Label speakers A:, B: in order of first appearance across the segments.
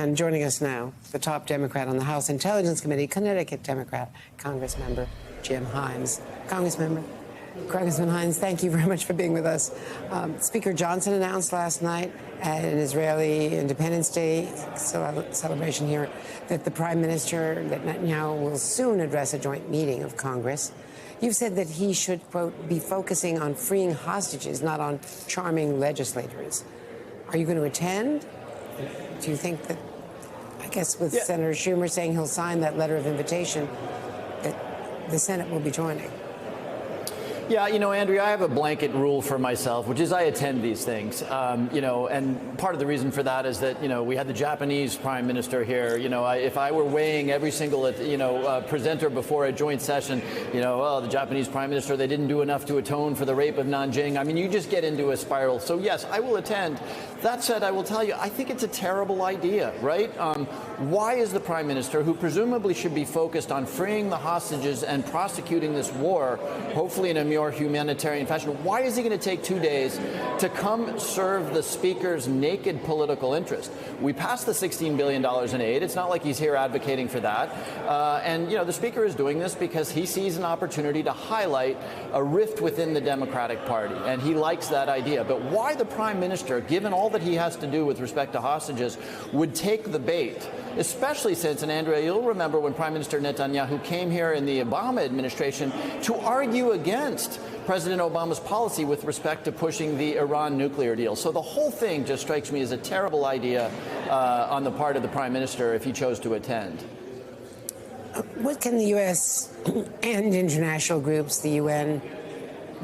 A: And joining us now, the top Democrat on the House Intelligence Committee, Connecticut Democrat, Congressmember Jim Himes. Congressman Himes, thank you very much for being with us. Speaker Johnson announced last night at an Israeli Independence Day celebration here that the Prime Minister, that Netanyahu, will soon address a joint meeting of Congress. You've said that he should, quote, be focusing on freeing hostages, not on charming legislators. Are you going to attend? Do you think that, I guess with Senator Schumer saying he'll sign that letter of invitation, that the Senate will be joining?
B: Yeah, Andrea, I have a blanket rule for myself, which is I attend these things, and part of the reason for that is that, we had the Japanese prime minister here. If I were weighing every single, presenter before a joint session, the Japanese prime minister, they didn't do enough to atone for the rape of Nanjing. I mean, you just get into a spiral. So, yes, I will attend. That said, I will tell you, I think it's a terrible idea, right? Why is the prime minister, who presumably should be focused on freeing the hostages and prosecuting this war, hopefully in a more humanitarian fashion, why is he going to take 2 days to come serve the speaker's naked political interest? We passed the $16 billion in aid. It's not like he's here advocating for that. And the speaker is doing this because he sees an opportunity to highlight a rift within the Democratic Party, and he likes that idea. But why the prime minister, given all that he has to do with respect to hostages, would take the bait, especially since, and Andrea, you'll remember when Prime Minister Netanyahu came here in the Obama administration to argue against President Obama's policy with respect to pushing the Iran nuclear deal. So the whole thing just strikes me as a terrible idea on the part of the Prime Minister if he chose to attend.
A: What can the U.S. and international groups, the UN,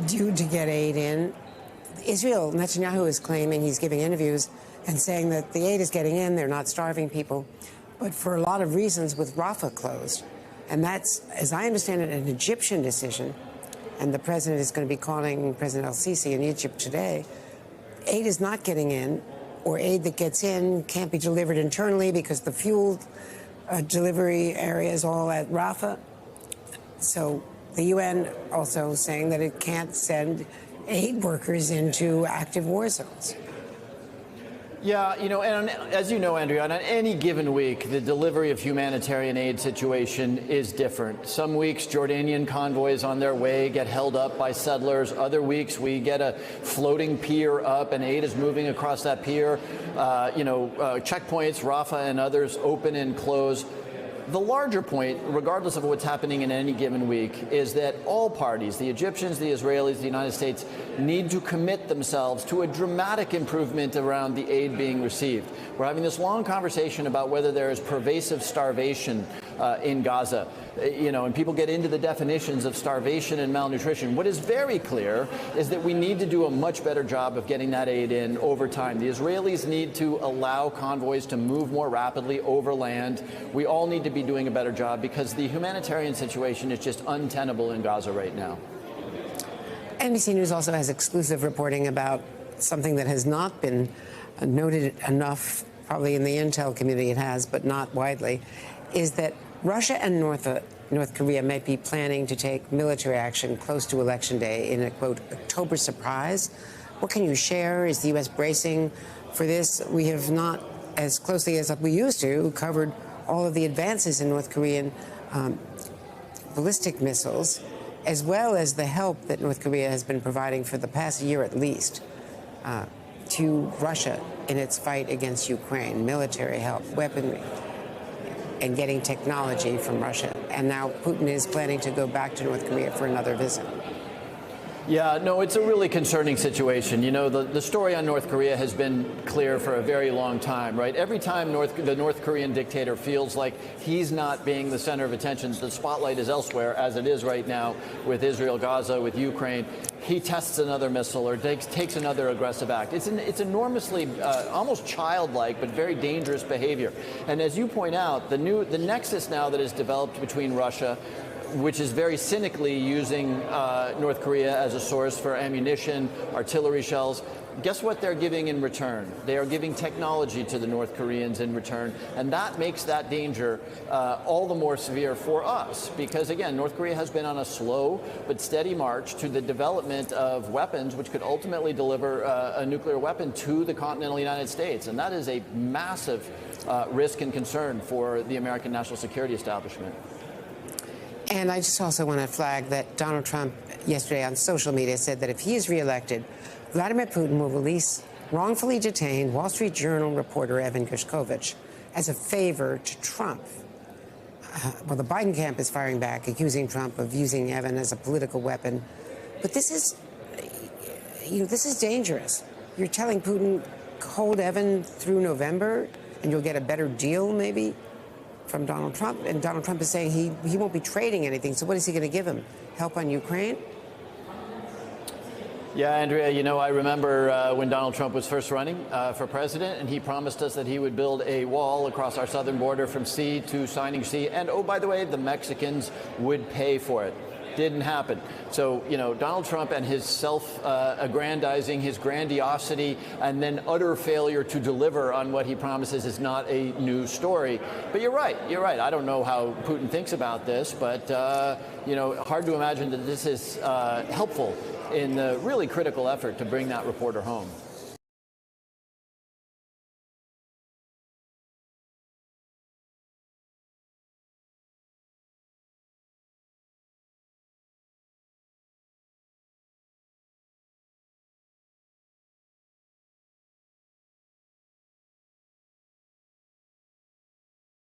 A: do to get aid in? Israel, Netanyahu is claiming, he's giving interviews and saying that the aid is getting in, they're not starving people, but for a lot of reasons with Rafah closed. And that's, as I understand it, an Egyptian decision. And the president is going to be calling President al-Sisi in Egypt today. Aid is not getting in, or aid that gets in can't be delivered internally because the fuel delivery area is all at Rafah. So the UN also saying that it can't send aid workers into active war zones.
B: Yeah, and as you know, Andrea, on any given week, the delivery of humanitarian aid situation is different. Some weeks, Jordanian convoys on their way get held up by settlers. Other weeks, we get a floating pier up and aid is moving across that pier. Checkpoints, Rafah and others open and close. The larger point, regardless of what's happening in any given week, is that all parties, the Egyptians, the Israelis, the United States, need to commit themselves to a dramatic improvement around the aid being received. We're having this long conversation about whether there is pervasive starvation in Gaza, and people get into the definitions of starvation and malnutrition. What is very clear is that we need to do a much better job of getting that aid in over time. The Israelis need to allow convoys to move more rapidly over land. We all need to be doing a better job because the humanitarian situation is just untenable in Gaza right now.
A: NBC News also has exclusive reporting about something that has not been noted enough, probably in the intel community it has, but not widely, is that Russia and North Korea might be planning to take military action close to Election Day in a, quote, October surprise. What can you share? Is the U.S. bracing for this? We have not, as closely as we used to, covered all of the advances in North Korean ballistic missiles, as well as the help that North Korea has been providing for the past year at least to Russia in its fight against Ukraine, military help, weaponry, and getting technology from Russia. And now Putin is planning to go back to North Korea for another visit.
B: Yeah, no, it's a really concerning situation. The story on North Korea has been clear for a very long time, right? Every time the North Korean dictator feels like he's not being the center of attention, the spotlight is elsewhere, as it is right now with Israel, Gaza, with Ukraine. He tests another missile or takes another aggressive act. It's enormously, almost childlike, but very dangerous behavior. And as you point out, the nexus now that is developed between Russia, which is very cynically using North Korea as a source for ammunition, artillery shells, guess what they're giving in return? They are giving technology to the North Koreans in return, and that makes that danger all the more severe for us because, again, North Korea has been on a slow but steady march to the development of weapons which could ultimately deliver a nuclear weapon to the continental United States, and that is a massive risk and concern for the American national security establishment.
A: And I just also want to flag that Donald Trump yesterday on social media said that if he is reelected, Vladimir Putin will release wrongfully detained Wall Street Journal reporter Evan Gershkovich as a favor to Trump. Well, the Biden camp is firing back, accusing Trump of using Evan as a political weapon. But this is, this is dangerous. You're telling Putin, hold Evan through November, and you'll get a better deal, maybe, from Donald Trump. And Donald Trump is saying he won't be trading anything. So what is he going to give him? Help on Ukraine?
B: Yeah, Andrea, I remember when Donald Trump was first running for president, and he promised us that he would build a wall across our southern border from sea to Signing Sea. And, oh, by the way, the Mexicans would pay for it. Didn't happen. So, Donald Trump and his self-aggrandizing, his grandiosity, and then utter failure to deliver on what he promises is not a new story. But you're right. I don't know how Putin thinks about this, but, hard to imagine that this is helpful in the really critical effort to bring that reporter home.